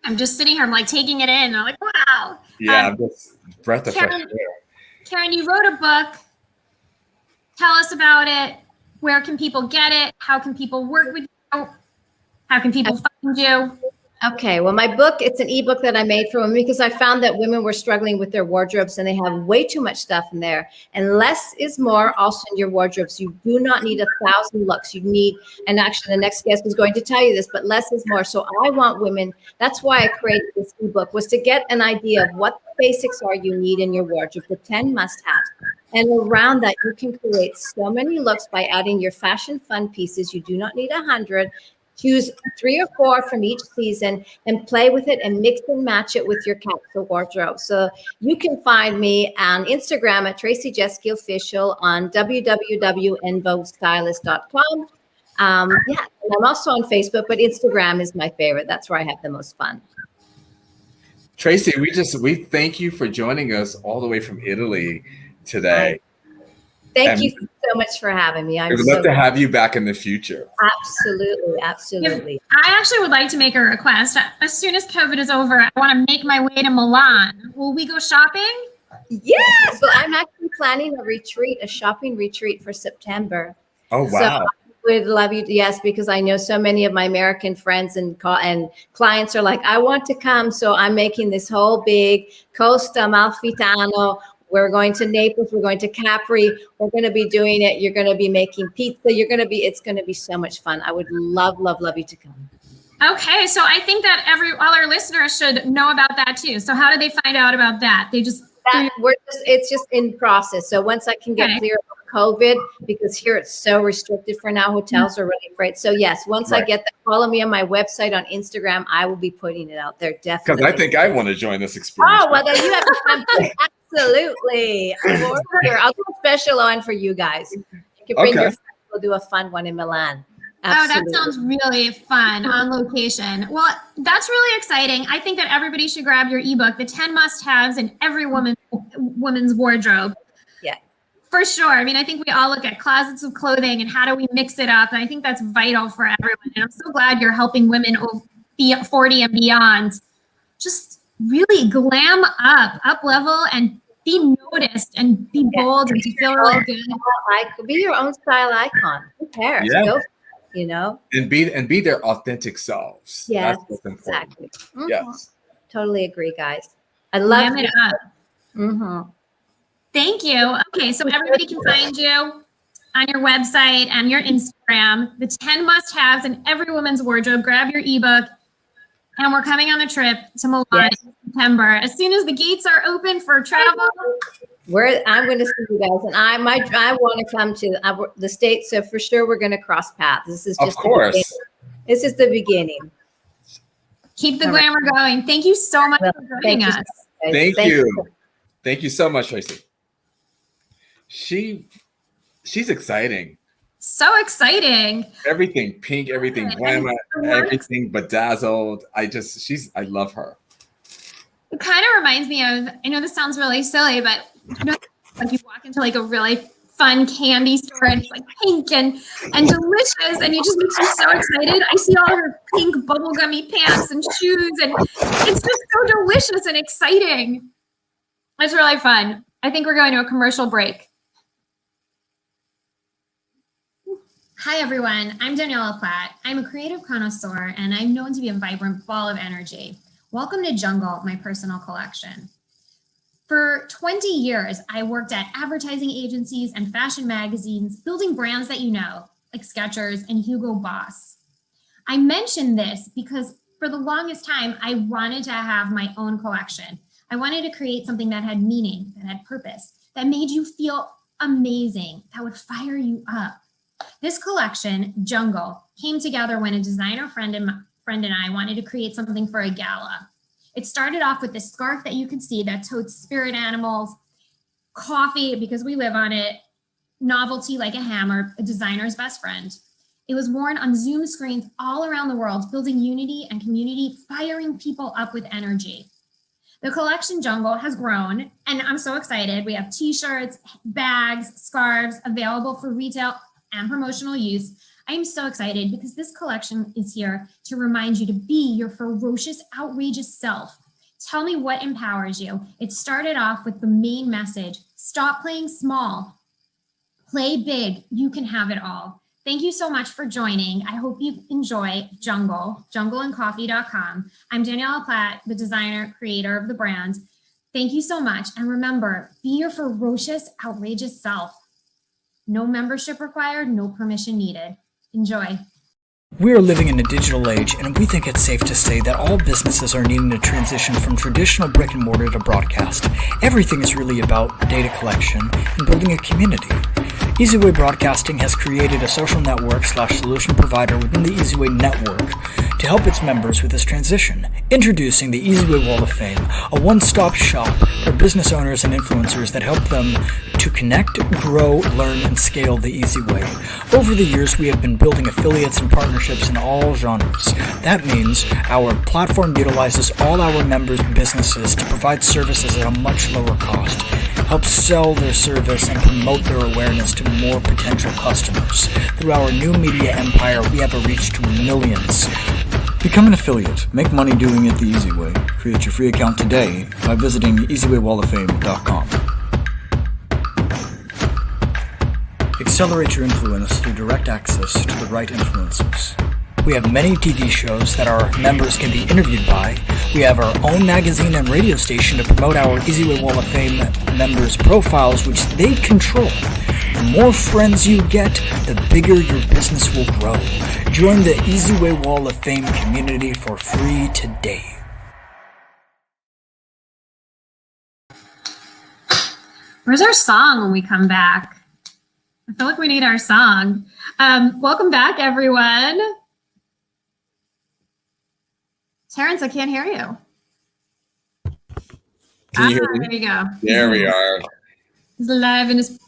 I'm just sitting here, I'm like taking it in. I'm like, wow. Yeah, just breath of fresh air. Karyn, you wrote a book. Tell us about it. Where can people get it? How can people work with you? How can people find you? Okay, well, my book, it's an ebook that I made for women because I found that women were struggling with their wardrobes and they have way too much stuff in there. And less is more also in your wardrobes. You do not need 1,000 looks. You need, and actually the next guest is going to tell you this, but less is more. So I want women, that's why I created this ebook, was to get an idea of what the basics are you need in your wardrobe, the 10 must-haves. And around that, you can create so many looks by adding your fashion fun pieces. You do not need 100. choose 3 or 4 from each season and play with it and mix and match it with your capsule wardrobe. So you can find me on Instagram at Traci Jeske Official, on www.voguestylist.com. And I'm also on Facebook, but Instagram is my favorite. That's where I have the most fun. Traci, we thank you for joining us all the way from Italy today. Thank you so much for having me. We'd love to have you back in the future. Absolutely. I actually would like to make a request. As soon as COVID is over, I want to make my way to Milan. Will we go shopping? Yes. Well, I'm actually planning a shopping retreat for September. Oh, wow. So would love you. Yes, because I know so many of my American friends and clients are like, I want to come. So I'm making this whole big Costa Amalfitano. We're going to Naples. We're going to Capri. We're going to be doing it. You're going to be making pizza. It's going to be so much fun. I would love you to come. Okay. So I think that all our listeners should know about that too. So how do they find out about that? It's just in process. So once I can get clear of COVID, because here it's so restricted for now, hotels are really afraid. So yes, once I get that, follow me on my website on Instagram. I will be putting it out there definitely. Because I think I want to join this experience. Oh, well then you have to come. Absolutely. I'll do a special one for you guys. You can bring your friends. We'll do a fun one in Milan. Absolutely. Oh, that sounds really fun on location. Well, that's really exciting. I think that everybody should grab your ebook, The 10 Must-Haves in Every Woman's Wardrobe. Yeah. For sure. I mean, I think we all look at closets of clothing and how do we mix it up. And I think that's vital for everyone. And I'm so glad you're helping women be 40 and beyond. Just really glam up level and be noticed and be bold and to feel really good. Be your own style icon. Who cares? Yeah. Go, and be their authentic selves. Yes, that's what's important. exactly. Mm-hmm. Yes, totally agree, guys. I love it up. Mm-hmm. Thank you. Okay, so everybody can find you on your website and your Instagram. The 10 must-haves in every woman's wardrobe. Grab your ebook. And we're coming on a trip to Milan in September. As soon as the gates are open for travel. I'm going to see you guys. And I want to come to the States. So for sure, we're going to cross paths. This is just of course. This is the beginning. Keep the glamour going. Thank you so much for joining us. Thank you. Thank you so much, Traci. She's exciting. So exciting. Everything pink, everything glamour, everything bedazzled. I love her. It kind of reminds me of, I know this sounds really silly, but like you walk into like a really fun candy store and it's like pink and delicious and it just makes you so excited. I see all her pink bubblegummy pants and shoes and it's just so delicious and exciting. It's really fun. I think we're going to a commercial break. Hi, everyone. I'm Daniella Platt. I'm a creative connoisseur, and I'm known to be a vibrant ball of energy. Welcome to Jungle, my personal collection. For 20 years, I worked at advertising agencies and fashion magazines, building brands that you know, like Skechers and Hugo Boss. I mention this because for the longest time, I wanted to have my own collection. I wanted to create something that had meaning, that had purpose, that made you feel amazing, that would fire you up. This collection, Jungle, came together when a designer friend and I wanted to create something for a gala. It started off with this scarf that you can see that totes spirit animals, coffee, because we live on it, novelty like a hammer, a designer's best friend. It was worn on Zoom screens all around the world, building unity and community, firing people up with energy. The collection Jungle has grown, and I'm so excited. We have t-shirts, bags, scarves available for retail and promotional use. I am so excited because this collection is here to remind you to be your ferocious, outrageous self. Tell me what empowers you. It started off with the main message: stop playing small, play big, you can have it all. Thank you so much for joining. I hope you enjoy Jungle, jungleandcoffee.com. I'm Daniella Platt, the designer, creator of the brand. Thank you so much. And remember, be your ferocious, outrageous self. No membership required, no permission needed. Enjoy. We are living in a digital age, and we think it's safe to say that all businesses are needing to transition from traditional brick and mortar to broadcast. Everything is really about data collection and building a community. EasyWay Broadcasting has created a social network / solution provider within the EasyWay network to help its members with this transition. Introducing the EasyWay Wall of Fame, a one-stop shop for business owners and influencers that help them to connect, grow, learn, and scale the easy way. Over the years, we have been building affiliates and partnerships in all genres. That means our platform utilizes all our members' businesses to provide services at a much lower cost, help sell their service, and promote their awareness to more potential customers. Through our new media empire, we have a reach to millions. Become an affiliate. Make money doing it the easy way. Create your free account today by visiting easywaywalloffame.com. Accelerate your influence through direct access to the right influencers. We have many TV shows that our members can be interviewed by. We have our own magazine and radio station to promote our EasyWay Wall of Fame members' profiles, which they control. The more friends you get, the bigger your business will grow. Join the EasyWay Wall of Fame community for free today. Where's our song when we come back? I feel like we need our song. Welcome back, everyone. Terrence, I can't hear you. Can you hear me? There you go. There we are. He's live in his,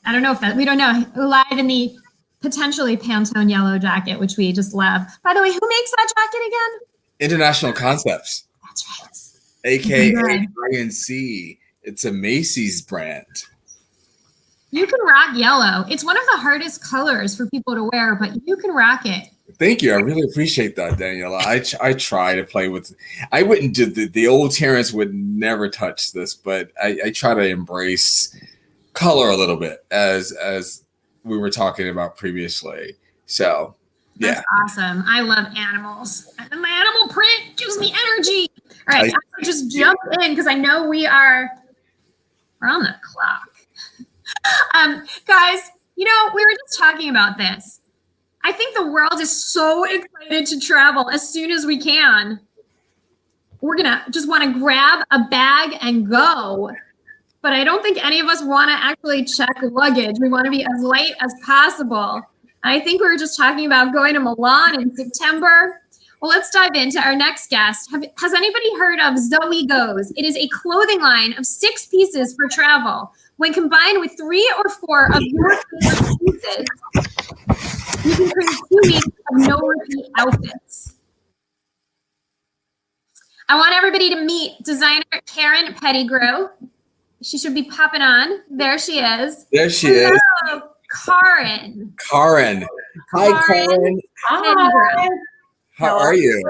I don't know if that, we don't know. Live in the potentially Pantone yellow jacket, which we just love. By the way, who makes that jacket again? International Concepts. That's right. AKA Good. INC. It's a Macy's brand. You can rock yellow. It's one of the hardest colors for people to wear, but you can rock it. Thank you. I really appreciate that, Daniela. I try to play with. I wouldn't do the old Terrence would never touch this, but I try to embrace color a little bit as we were talking about previously. So yeah, that's awesome. I love animals. And my animal print gives me energy. All right, I just jump in because I know we're on the clock. Guys, we were just talking about this. I think the world is so excited to travel as soon as we can. We're going to just want to grab a bag and go. But I don't think any of us want to actually check luggage. We want to be as light as possible. I think we were just talking about going to Milan in September. Well, let's dive into our next guest. Has anybody heard of ZoeGoes? It is a clothing line of 6 pieces for travel. When combined with 3 or 4 of your favorite pieces, you can create 2 weeks of no repeat outfits. I want everybody to meet designer Karyn Pettigrew. She should be popping on. There she is. There she is. Karyn. Karyn. Hi, Karyn. Hi. How are you?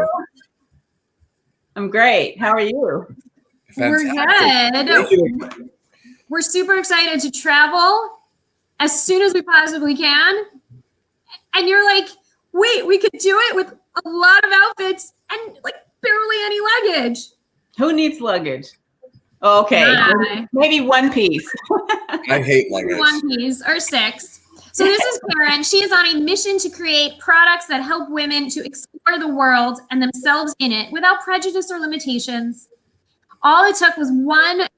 I'm great. How are you? Fantastic. We're good. We're super excited to travel as soon as we possibly can. And you're like, wait, we could do it with a lot of outfits and like barely any luggage. Who needs luggage? Okay, maybe 1 piece. I hate luggage. 1 piece or 6. So this is Karyn. She is on a mission to create products that help women to explore the world and themselves in it without prejudice or limitations. All it took was one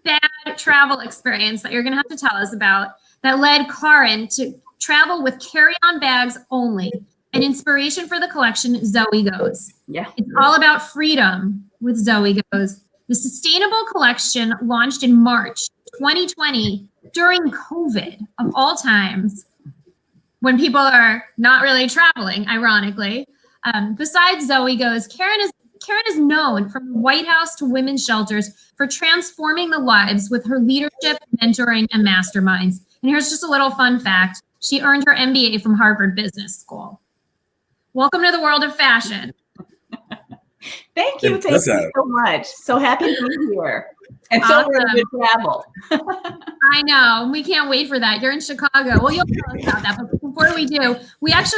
bad travel experience that you're going to have to tell us about that led Karyn to travel with carry-on bags only. An inspiration for the collection, ZoeGoes. Yeah. It's all about freedom with ZoeGoes. The sustainable collection launched in March 2020 during COVID of all times, when people are not really traveling, ironically. Besides ZoeGoes, Karyn is known from the White House to women's shelters for transforming the lives with her leadership, mentoring, and masterminds. And here's just a little fun fact. She earned her MBA from Harvard Business School. Welcome to the world of fashion. Thank you. Thank you so much. So happy to be here. And so ready to travel. I know. We can't wait for that. You're in Chicago. Well, you'll tell us about that. But before we do,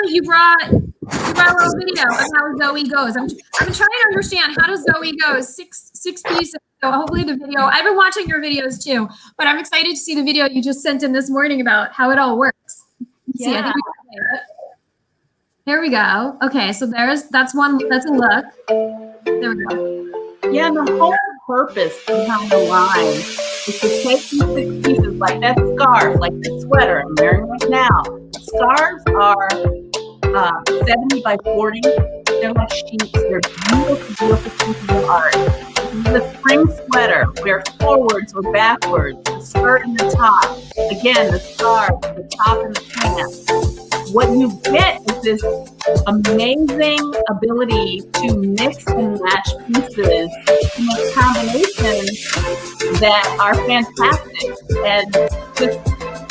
you brought a little video of how ZoeGoes. I'm trying to understand, how does ZoeGoes 6 pieces? So hopefully the video, I've been watching your videos too, but I'm excited to see the video you just sent in this morning about how it all works. Yeah. See, I think we can play it. Here we go. Okay, so that's a look. There we go. Yeah, and the whole purpose behind the line is to take these 6 pieces, like that scarf, like the sweater I'm wearing right now. Scarves are 70 by 40. They're like sheets. They're beautiful, beautiful pieces of art. The spring sweater, wear forwards or backwards. The skirt and the top. Again, the scarf, the top and the pants. What you get is this amazing ability to mix and match pieces in a combination that are fantastic. And just,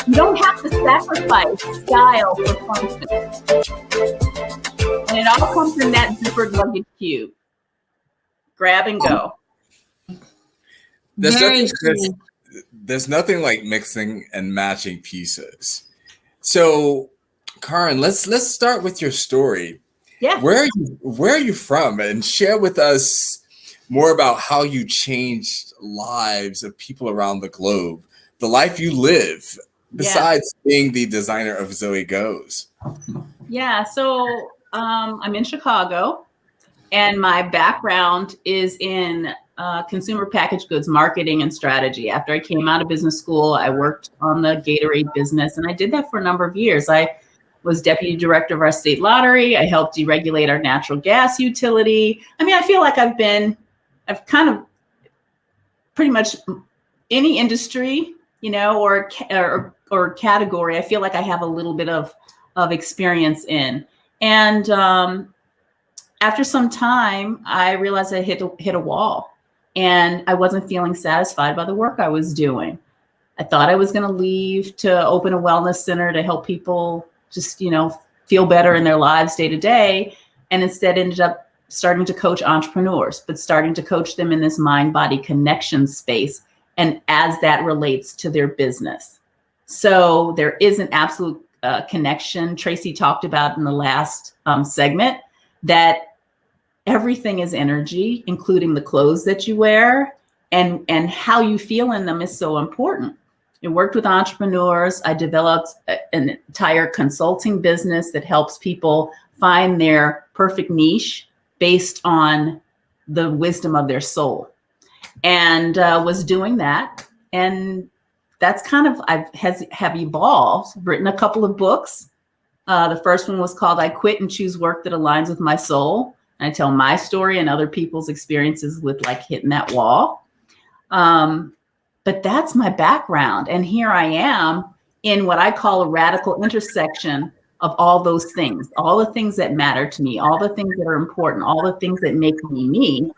you don't have to sacrifice style for function. And it all comes in that zippered luggage cube. Grab and go. There's nothing like mixing and matching pieces. So, Karyn, let's start with your story. Yeah. Where are you from? And share with us more about how you changed lives of people around the globe, the life you live, besides being the designer of ZoeGoes. Yeah, so I'm in Chicago, and my background is in consumer packaged goods marketing and strategy. After I came out of business school, I worked on the Gatorade business, and I did that for a number of years. I was deputy director of our state lottery. I helped deregulate our natural gas utility. I mean, I feel like I've kind of pretty much any industry, you know, or category, I feel like I have a little bit of experience in. And after some time, I realized I hit a wall, and I wasn't feeling satisfied by the work I was doing. I thought I was going to leave to open a wellness center to help people just, you know, feel better in their lives day to day. And instead ended up starting to coach entrepreneurs, but starting to coach them in this mind-body connection space. And as that relates to their business. So there is an absolute connection. Traci talked about in the last segment that everything is energy, including the clothes that you wear, and how you feel in them is so important. I worked with entrepreneurs. I developed an entire consulting business that helps people find their perfect niche based on the wisdom of their soul, and was doing that. And that's kind of, have evolved, written a couple of books. The first one was called I Quit and Choose Work That Aligns with My Soul. And I tell my story and other people's experiences with like hitting that wall. But that's my background. And here I am in what I call a radical intersection of all those things, all the things that matter to me, all the things that are important, all the things that make me me.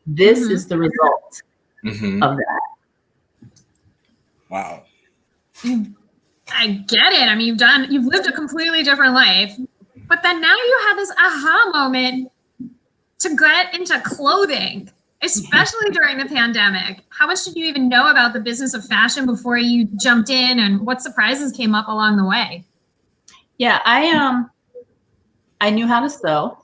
This is the result of that. Wow. I get it. I mean, you've lived a completely different life, but then now you have this aha moment to get into clothing, especially during the pandemic. How much did you even know about the business of fashion before you jumped in, and what surprises came up along the way? Yeah, I knew how to sew.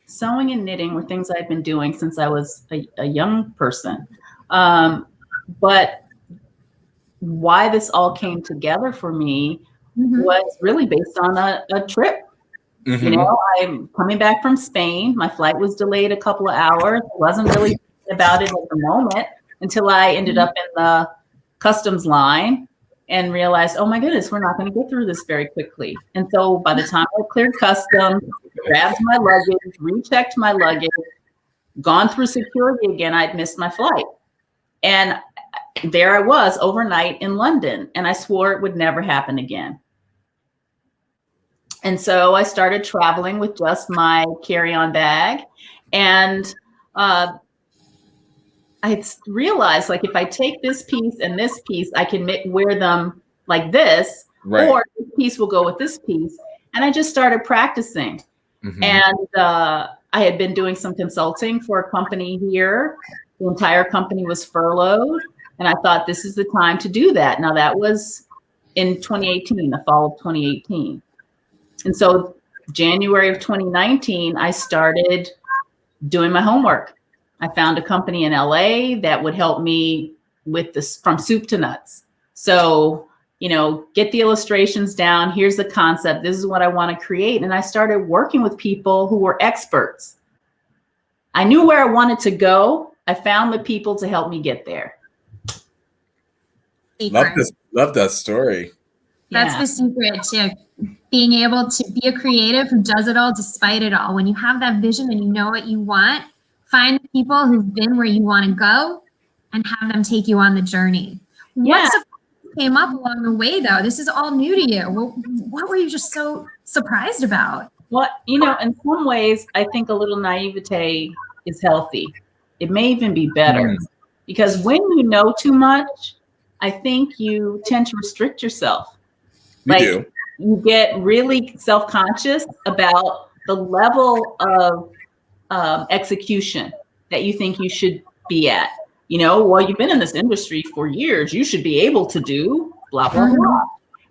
Sewing and knitting were things I'd been doing since I was a young person. But why this all came together for me was really based on a trip. You know, I'm coming back from Spain. My flight was delayed a couple of hours. I wasn't really thinking about it at the moment until I ended up in the customs line and realized, oh my goodness, we're not going to get through this very quickly. And so by the time I cleared customs, grabbed my luggage, rechecked my luggage, gone through security again, I'd missed my flight. And there I was overnight in London, and I swore it would never happen again. And so I started traveling with just my carry-on bag. And I realized, like, if I take this piece and this piece, I can wear them like this, or this piece will go with this piece. And I just started practicing. And I had been doing some consulting for a company here. The entire company was furloughed. And I thought, this is the time to do that. Now, that was in 2018, the fall of 2018. And so January of 2019, I started doing my homework. I found a company in LA that would help me with this from soup to nuts. So, you know, get the illustrations down. Here's the concept. This is what I want to create. And I started working with people who were experts. I knew where I wanted to go. I found the people to help me get there. secret. Love that story. That's the secret to being able to be a creative who does it all despite it all. When you have that vision and you know what you want, find the people who've been where you want to go and have them take you on the journey. What came up along the way, though? This is all new to you. What were you just so surprised about? Well, you know, in some ways, I think a little naivete is healthy. It may even be better because when you know too much, I think you tend to restrict yourself. You get really self-conscious about the level of execution that you think you should be at. You know, well, you've been in this industry for years. You should be able to do blah, blah, blah.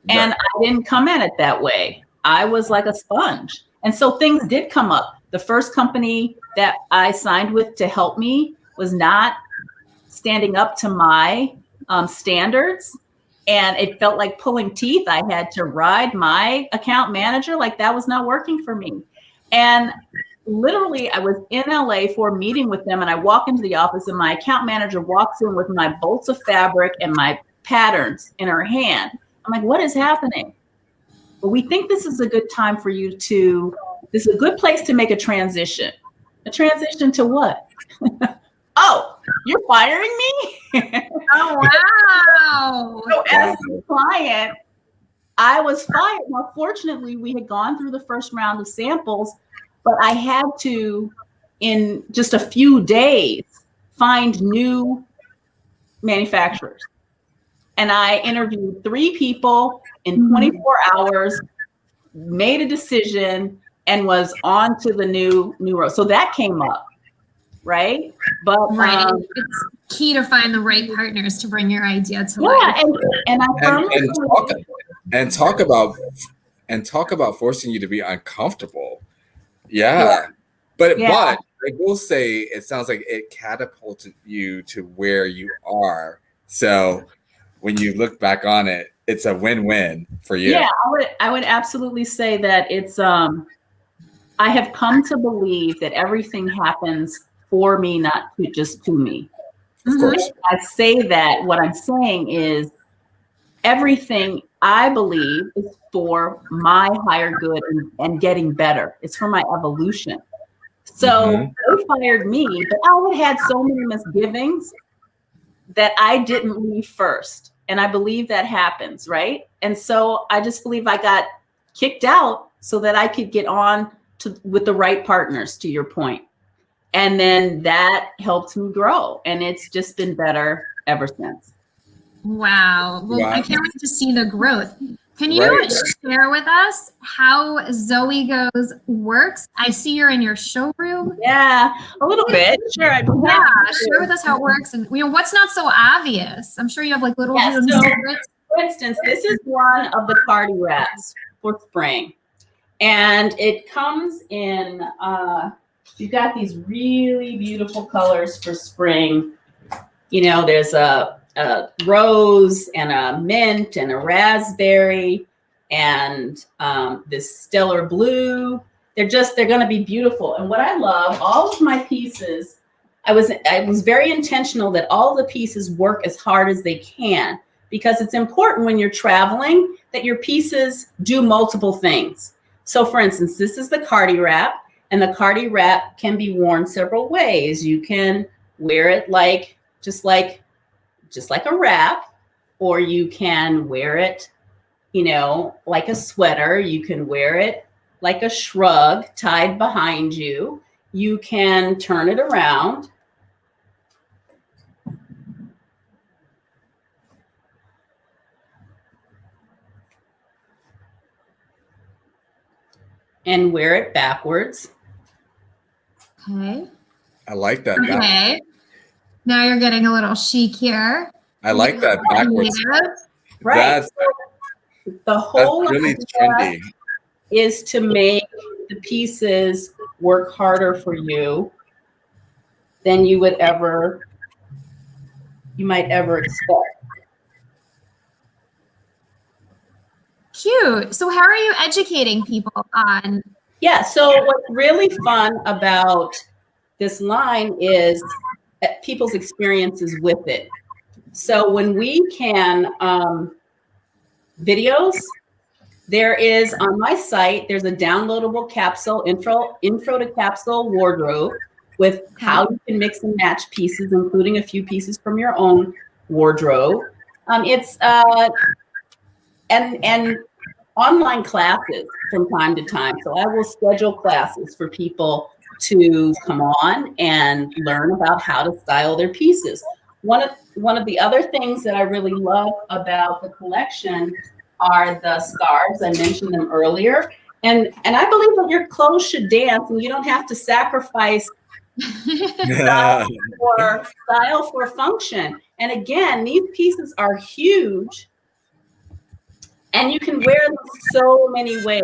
And I didn't come at it that way. I was like a sponge. And so things did come up. The first company that I signed with to help me was not standing up to my standards. And it felt like pulling teeth. I had to ride my account manager like that was not working for me. And literally, I was in LA for a meeting with them, and I walk into the office, and my account manager walks in with my bolts of fabric and my patterns in her hand. I'm like, what is happening? Well, we think this is a good time for you this is a good place to make a transition. A transition to what? Oh, you're firing me? Oh, wow. So as a client, I was fired. Now, fortunately, we had gone through the first round of samples, but I had to, in just a few days, find new manufacturers. And I interviewed 3 people in 24 hours, made a decision, and was on to the new road. So that came up, right? But it's key to find the right partners to bring your idea to life. And I firmly talk about forcing you to be uncomfortable. But I will say it sounds like it catapulted you to where you are. So when you look back on it, it's a win-win for you. Yeah, I would absolutely say that it's I have come to believe that everything happens for me, not just to me. Of course. I say that what I'm saying is everything I believe is for my higher good and getting better. It's for my evolution. So they fired me, but I had so many misgivings that I didn't leave first. And I believe that happens, right? And so I just believe I got kicked out so that I could get on with the right partners, to your point. And then that helped me grow. And it's just been better ever since. Wow. Well, I can't wait to see the growth. Can you share with us how ZoeGoes works? I see you're in your showroom. Yeah, a little bit. Sure. Share with us how it works and what's not so obvious. I'm sure you have like little secrets. For instance, this is one of the party wraps for spring. And it comes in, you've got these really beautiful colors for spring. You know, there's a rose and a mint and a raspberry and this stellar blue. They're going to be beautiful. And what I love, all of my pieces, I was very intentional that all the pieces work as hard as they can, because it's important when you're traveling that your pieces do multiple things. So for instance, this is the cardi wrap, and the cardi wrap can be worn several ways. You can wear it just like a wrap, or you can wear it, like a sweater. You can wear it like a shrug tied behind you. You can turn it around. And wear it backwards. Okay. I like that. Okay. Now you're getting a little chic here. I like that backwards. Right. The whole that's really trendy. Is to make the pieces work harder for you than you might ever expect. Cute. So how are you educating people on? Yeah. So what's really fun about this line is people's experiences with it. So when we can videos, there is on my site, there's a downloadable capsule, intro to capsule wardrobe with how you can mix and match pieces, including a few pieces from your own wardrobe. And online classes from time to time. So I will schedule classes for people to come on and learn about how to style their pieces. One of the other things that I really love about the collection are the scarves. I mentioned them earlier. And I believe that your clothes should dance and you don't have to sacrifice style for function. And again, these pieces are huge and you can wear them so many ways,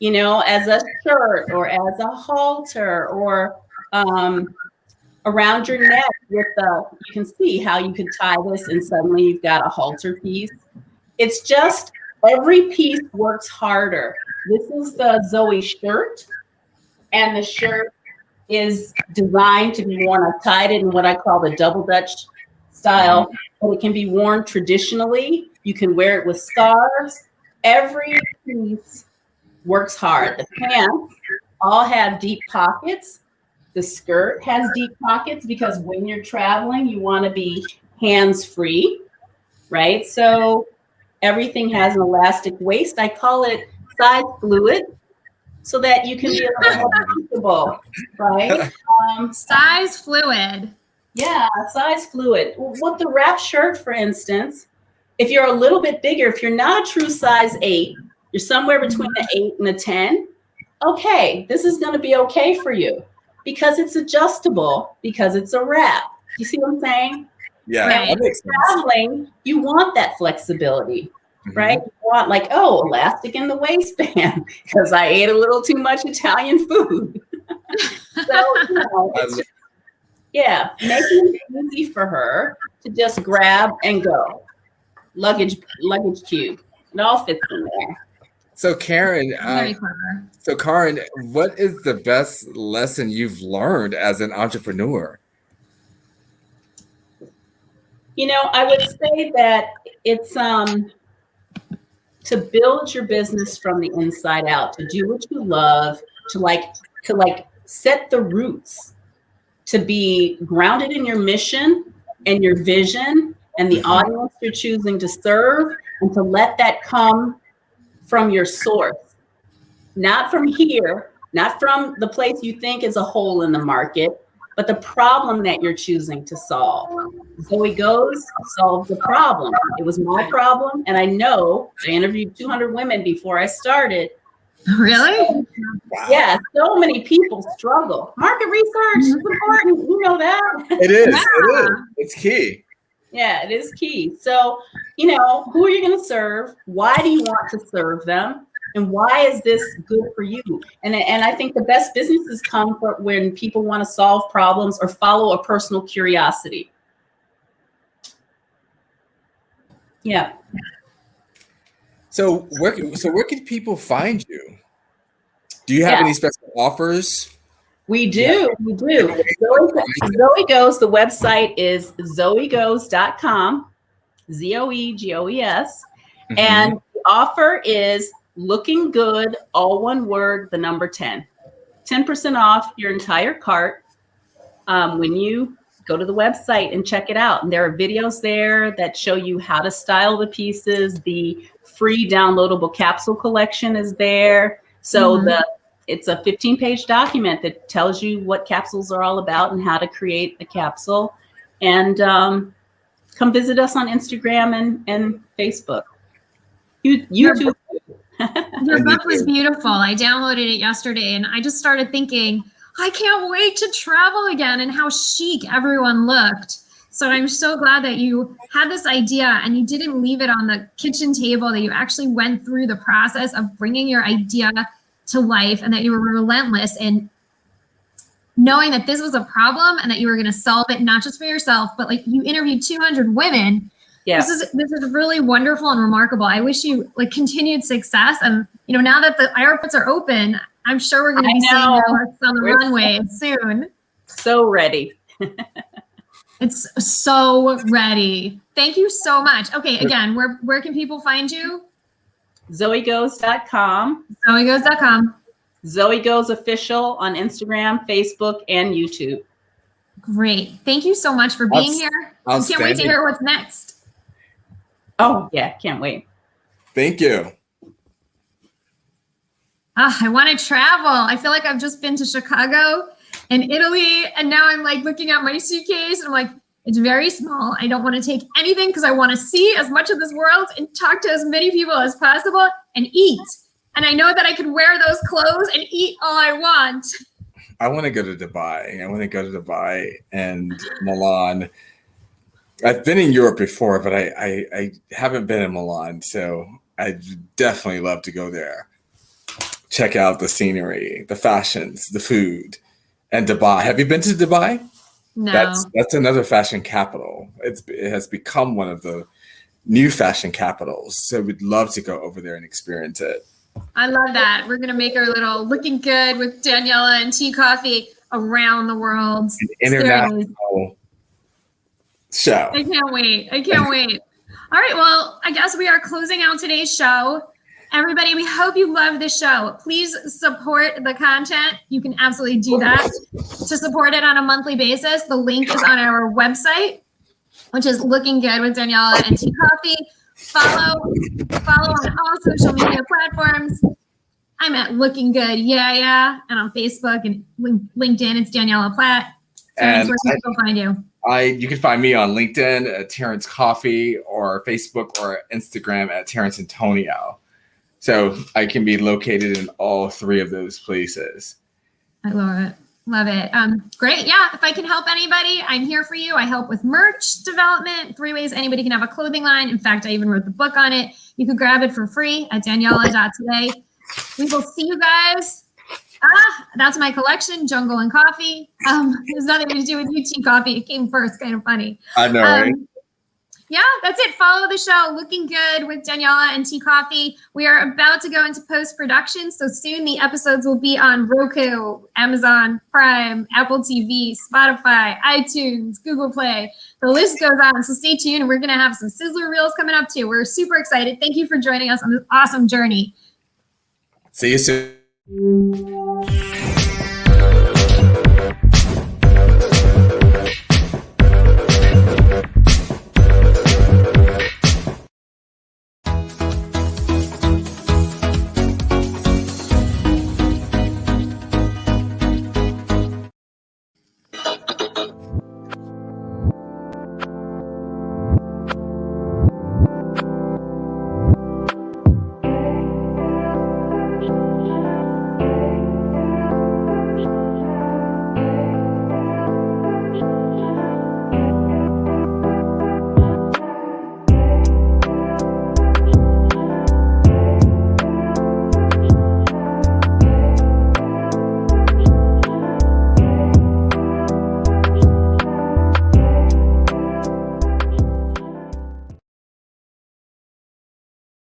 you know, as a shirt or as a halter or around your neck with you can see how you can tie this and suddenly you've got a halter piece. It's just every piece works harder. This is the Zoe shirt, and the shirt is designed to be worn. I've tied it in what I call the double Dutch style, but it can be worn traditionally. You can wear it with scarves. Every piece works hard. The pants all have deep pockets. The skirt has deep pockets because when you're traveling, you want to be hands-free, right? So everything has an elastic waist. I call it size fluid so that you can be a little more comfortable, right? Size fluid. Yeah, size fluid. With the wrap shirt, for instance, if you're a little bit bigger, if you're not a true size 8, you're somewhere between the 8 and the 10, okay, this is going to be okay for you because it's adjustable, because it's a wrap. You see what I'm saying? Yeah, Right. that makes sense. Traveling, you want that flexibility, right? You want like, oh, elastic in the waistband because I ate a little too much Italian food. So, you know, it's just, yeah, making it easy for her to just grab and go. Luggage cube. It all fits in there. So Karyn, Very clever. so Karyn, what is the best lesson you've learned as an entrepreneur? You know, I would say that it's to build your business from the inside out, to do what you love, to set the roots, to be grounded in your mission and your vision and the audience you're choosing to serve, and to let that come from your source, not from here, not from the place you think is a hole in the market, but the problem that you're choosing to solve. ZoeGoes solved the problem. It was my problem, and I know I interviewed 200 women before I started. Really? Yeah, so many people struggle. Market research is important. You know that. It is. It is. It's key. Yeah, it is key. So, you know, who are you going to serve? Why do you want to serve them? And why is this good for you? And I think the best businesses come from when people want to solve problems or follow a personal curiosity. Yeah. So where can people find you? Do you have any special offers? We do. We do. ZoeGoes, the website is ZoeGoes.com, ZoeGoes. And the offer is looking good, all one word, the number 10. 10% off your entire cart when you go to the website and check it out. And there are videos there that show you how to style the pieces. The free downloadable capsule collection is there. So it's a 15-page document that tells you what capsules are all about and how to create a capsule. And come visit us on Instagram and Facebook. YouTube. Your book was beautiful. I downloaded it yesterday and I just started thinking, I can't wait to travel again, and how chic everyone looked. So I'm so glad that you had this idea and you didn't leave it on the kitchen table, that you actually went through the process of bringing your idea to life, and that you were relentless in knowing that this was a problem and that you were going to solve it, not just for yourself, but like you interviewed 200 women. Yeah. This is really wonderful and remarkable. I wish you like continued success. And, you know, now that the airports are open, I'm sure we're going to be seeing your works on the runway soon. So ready. It's so ready. Thank you so much. Okay, again, where can people find you? ZoeGoes.com. ZoeGoes.com. ZoeGoes Official on Instagram, Facebook, and YouTube. Great. Thank you so much for being here. I can't wait to hear what's next. Oh, yeah, can't wait. Thank you. I want to travel. I feel like I've just been to Chicago and Italy, and now I'm like looking at my suitcase and I'm like, it's very small. I don't want to take anything because I want to see as much of this world and talk to as many people as possible and eat. And I know that I can wear those clothes and eat all I want. I want to go to Dubai. I want to go to Dubai and Milan. I've been in Europe before, but I haven't been in Milan. So I'd definitely love to go there. Check out the scenery, the fashions, the food, and Dubai. Have you been to Dubai? No. That's another fashion capital. It has become one of the new fashion capitals. So we'd love to go over there and experience it. I love that. We're going to make our little looking good with Daniella and tea coffee around the world. An international show. I can't wait. I can't wait. All right. Well, I guess we are closing out today's show. Everybody, we hope you love this show. Please support the content. You can absolutely do that. To support it on a monthly basis, the link is on our website, which is Looking Good with Daniella and Tea Coffee. Follow on all social media platforms. I'm at Looking Good, yeah, and on Facebook and LinkedIn, it's Daniella Platt. And where can people find you? You can find me on LinkedIn at Terrence Coffee, or Facebook or Instagram at Terrence Antonio. So I can be located in all three of those places. I love it. Love it. Great. Yeah. If I can help anybody, I'm here for you. I help with merch development, 3 ways anybody can have a clothing line. In fact, I even wrote the book on it. You can grab it for free at Daniella.today. We will see you guys. That's my collection, Jungle and Coffee. There's nothing to do with you, Tea Coffee. It came first. Kind of funny. I know, right? Yeah, that's it. Follow the show, Looking Good with Daniella and Tea Coffee. We are about to go into post-production, so soon the episodes will be on Roku, Amazon Prime, Apple TV, Spotify, iTunes, Google Play. The list goes on, so stay tuned. We're going to have some sizzler reels coming up too. We're super excited. Thank you for joining us on this awesome journey. See you soon.